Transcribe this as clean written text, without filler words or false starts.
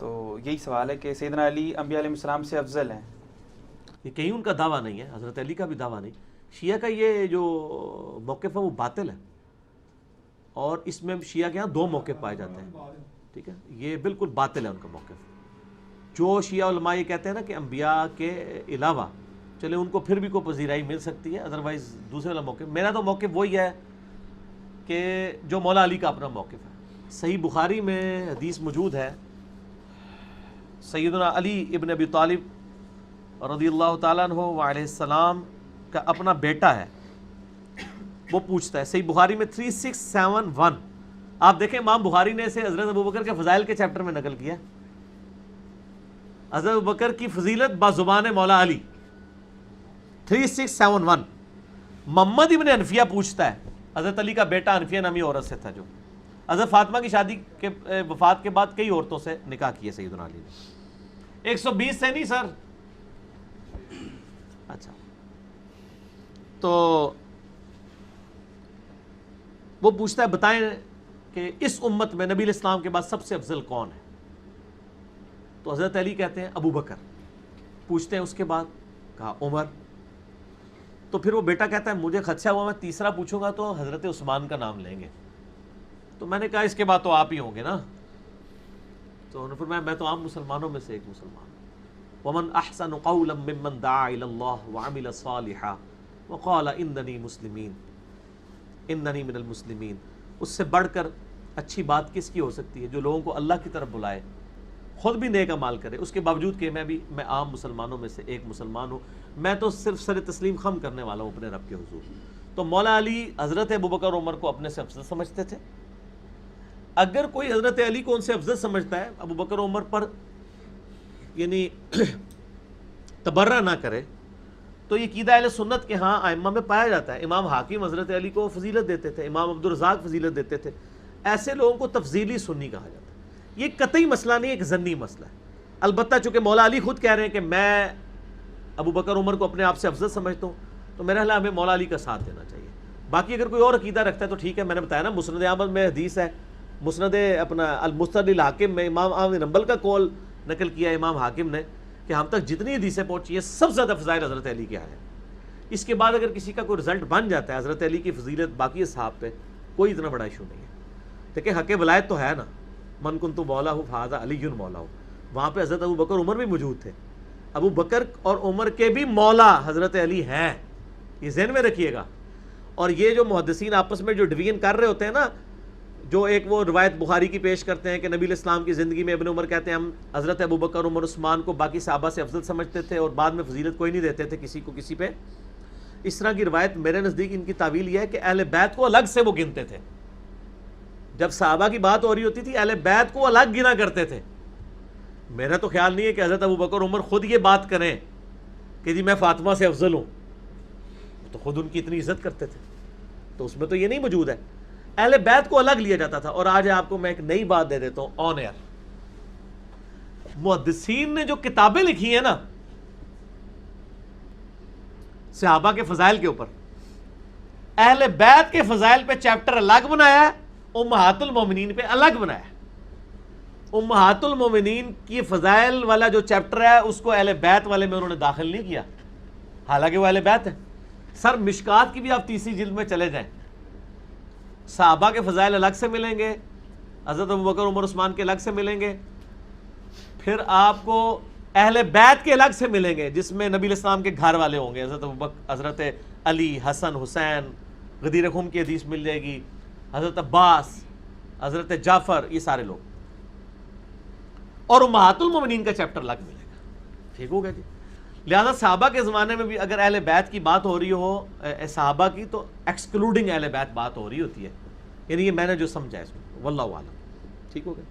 تو یہی سوال ہے کہ سیدنا علی انبیاء علیہ السلام سے افضل ہیں. یہ کہیں ان کا دعویٰ نہیں ہے، حضرت علی کا بھی دعویٰ نہیں. شیعہ کا یہ جو موقف ہے وہ باطل ہے، اور اس میں شیعہ کے ہاں دو موقف پائے جاتے ہیں. ٹھیک ہے، یہ بالکل باطل ہے ان کا موقف. جو شیعہ علماء یہ کہتے ہیں نا کہ انبیاء کے علاوہ چلے ان کو پھر بھی کوئی پذیرائی مل سکتی ہے، ادروائز دوسرے والا موقف. میرا تو موقف وہی ہے کہ جو مولا علی کا اپنا موقف ہے. صحیح بخاری میں حدیث موجود ہے، سیدنا علی ابن ابی طالب رضی اللہ تعالیٰ عنہ وعلیہ السلام کا اپنا بیٹا ہے، وہ پوچھتا ہے. صحیح بخاری میں 3671 آپ دیکھیں، امام بخاری نے اسے حضرت ابوبکر کے فضائل کے چیپٹر میں نقل کیا. حضرت ابوبکر کی فضیلت بازبان مولا علی 3671. محمد ابن حنفیہ پوچھتا ہے، حضرت علی کا بیٹا حنفیہ نامی عورت سے تھا جو حضرت فاطمہ کی شادی کے وفات کے بعد کئی عورتوں سے نکاح کیے سیدنا علی نے. 120 سے نہیں سر. اچھا، تو وہ پوچھتا ہے بتائیں کہ اس امت میں نبی الاسلام کے بعد سب سے افضل کون ہے؟ تو حضرت علی کہتے ہیں ابو بکر. پوچھتے ہیں اس کے بعد، کہا عمر. تو پھر وہ بیٹا کہتا ہے مجھے خدشہ ہوا میں تیسرا پوچھوں گا تو حضرت عثمان کا نام لیں گے. تو میں نے کہا اس کے بعد تو آپ ہی ہوں گے نا. تو انہوں نے فرمایا میں تو عام مسلمانوں میں سے ایک مسلمان ہوں. وَمَنْ أَحْسَنُ قَوْلًا مِّمَّنْ دَعَا إِلَى اللَّهِ وَعَمِلَ صَالِحًا وَقَالَ إِنَّنِي مِنَ الْمُسْلِمِينَ. اس سے بڑھ کر اچھی بات کس کی ہو سکتی ہے جو لوگوں کو اللہ کی طرف بلائے، خود بھی نیک اعمال کرے، اس کے باوجود کہ میں عام مسلمانوں میں سے ایک مسلمان ہوں. میں تو صرف سر تسلیم خم کرنے والا ہوں اپنے رب کے حضور. تو مولا علی حضرت ابوبکر عمر کو اپنے سے افضل سمجھتے تھے. اگر کوئی حضرت علی کو ان سے افضل سمجھتا ہے، ابوبکر عمر پر یعنی تبرہ نہ کرے، تو یہ عقیدہ اہل سنت کے ہاں ائمہ میں پایا جاتا ہے. امام حاکم حضرت علی کو فضیلت دیتے تھے، امام عبدالرزاق فضیلت دیتے تھے. ایسے لوگوں کو تفضیلی سنی کہا جاتا ہے. یہ قطعی مسئلہ نہیں، ایک ظنی مسئلہ ہے. البتہ چونکہ مولا علی خود کہہ رہے ہیں کہ میں ابوبکر عمر کو اپنے آپ سے افضل سمجھتا ہوں، تو میرا خیال ہمیں مولا علی کا ساتھ دینا چاہیے. باقی اگر کوئی اور عقیدہ رکھتا ہے تو ٹھیک ہے. میں نے بتایا نا، مسند احمد میں حدیث ہے، مسند اپنا المستدرک الحاکم میں امام احمد بن حنبل کا قول نقل کیا امام حاکم نے کہ ہم تک جتنی حدیثیں پہنچی ہیں سب سے زیادہ فضائل حضرت علی کے آئے ہیں. اس کے بعد اگر کسی کا کوئی رزلٹ بن جاتا ہے حضرت علی کی فضیلت باقی اصحاب پہ، کوئی اتنا بڑا ایشو نہیں ہے. دیکھیں حق ولایت تو ہے نا، من کنت مولا ہوں فہذا علی مولا ہوں. وہاں پہ حضرت ابو بکر عمر بھی موجود تھے. ابو بکر اور عمر کے بھی مولا حضرت علی ہیں، یہ ذہن میں رکھیے گا. اور یہ جو محدثین آپس میں جو ڈویژن کر رہے ہوتے ہیں نا، جو ایک وہ روایت بخاری کی پیش کرتے ہیں کہ نبی الاسلام کی زندگی میں ابن عمر کہتے ہیں ہم حضرت ابو بکر عمر عثمان کو باقی صحابہ سے افضل سمجھتے تھے اور بعد میں فضیلت کوئی نہیں دیتے تھے کسی کو کسی پہ. اس طرح کی روایت میرے نزدیک ان کی تعویل یہ ہے کہ اہل بیت کو الگ سے وہ گنتے تھے. جب صحابہ کی بات ہو رہی ہوتی تھی اہل بیت کو الگ گنا کرتے تھے. میرا تو خیال نہیں ہے کہ حضرت ابو بکر عمر خود یہ بات کریں کہ جی میں فاطمہ سے افضل ہوں، تو خود ان کی اتنی عزت کرتے تھے. تو اس میں تو یہ نہیں موجود ہے. اہل بیت کو الگ لیا جاتا تھا. اور آج آپ کو میں ایک نئی بات دے دیتا ہوں آن ایئر. محدثین نے جو کتابیں لکھی ہیں نا صحابہ کے فضائل کے اوپر، اہل بیت کے فضائل پہ چیپٹر الگ بنایا ہے، امہات المومنین پہ الگ بنایا ہے. امہات المومنین کی فضائل والا جو چیپٹر ہے اس کو اہل بیت والے میں انہوں نے داخل نہیں کیا، حالانکہ وہ اہل بیت ہے. سر مشکات کی بھی آپ تیسری جلد میں چلے جائیں، صحابہ کے فضائل الگ سے ملیں گے، حضرت ابوبکر عمر عثمان کے الگ سے ملیں گے، پھر آپ کو اہل بیت کے الگ سے ملیں گے جس میں نبی الاسلام کے گھر والے ہوں گے، حضرت ابوبکر، حضرت علی، حسن، حسین، غدیر خم کی حدیث مل جائے گی، حضرت عباس، حضرت جعفر، یہ سارے لوگ. اور امہات المومنین کا چیپٹر الگ ملے گا. ٹھیک ہوگا جی. لہذا صحابہ کے زمانے میں بھی اگر اہل بیت کی بات ہو رہی ہو صحابہ کی، تو ایکسکلوڈنگ اہل بیت بات ہو رہی ہوتی ہے. یعنی یہ میں نے جو سمجھا ہے اس میں، واللہ اعلم. ٹھیک ہوگا.